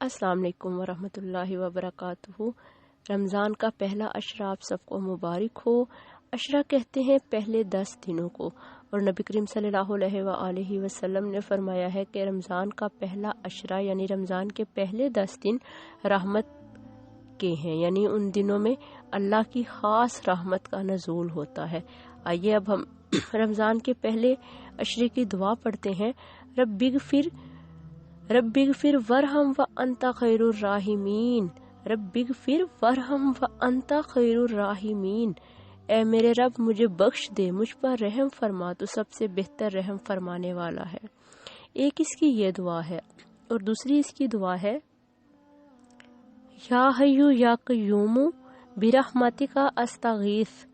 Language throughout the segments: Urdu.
السلام علیکم ورحمۃ اللہ وبرکاتہ۔ رمضان کا پہلا عشرہ آپ سب کو مبارک ہو۔ عشرہ کہتے ہیں پہلے 10 دنوں کو، اور نبی کریم صلی اللہ علیہ وآلہ وسلم نے فرمایا ہے کہ رمضان کا پہلا عشرہ یعنی رمضان کے پہلے 10 دن رحمت کے ہیں، یعنی ان دنوں میں اللہ کی خاص رحمت کا نزول ہوتا ہے۔ آئیے اب ہم رمضان کے پہلے عشرے کی دعا پڑھتے ہیں۔ رب اغفر ورحم وانت خیر الراحمین، رب اغفر ورحم وانت خیر الراحمین، اے میرے رب مجھے بخش دے، مجھ پر رحم فرما، تو سب سے بہتر رحم فرمانے والا ہے۔ ایک اس کی یہ دعا ہے، اور دوسری اس کی دعا ہے یا حیو یا قیوم برحمتک استغیث،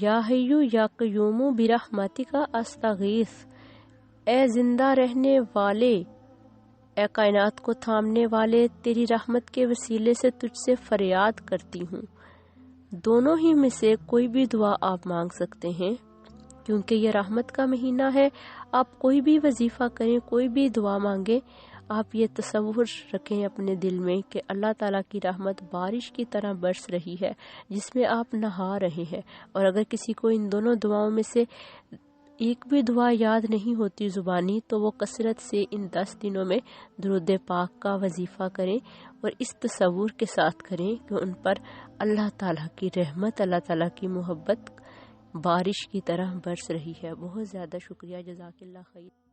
یا حیو یا قیوم برحمتک استغیث، اے زندہ رہنے والے، اے کائنات کو تھامنے والے، تیری رحمت کے وسیلے سے تجھ سے فریاد کرتی ہوں۔ دونوں ہی میں سے کوئی بھی دعا آپ مانگ سکتے ہیں، کیونکہ یہ رحمت کا مہینہ ہے۔ آپ کوئی بھی وظیفہ کریں، کوئی بھی دعا مانگیں، آپ یہ تصور رکھیں اپنے دل میں کہ اللہ تعالیٰ کی رحمت بارش کی طرح برس رہی ہے جس میں آپ نہا رہے ہیں۔ اور اگر کسی کو ان دونوں دعاؤں میں سے ایک بھی دعا یاد نہیں ہوتی زبانی، تو وہ کثرت سے ان 10 دنوں میں درود پاک کا وظیفہ کریں، اور اس تصور کے ساتھ کریں کہ ان پر اللہ تعالیٰ کی رحمت، اللہ تعالیٰ کی محبت بارش کی طرح برس رہی ہے۔ بہت زیادہ شکریہ، جزاک اللہ خیر۔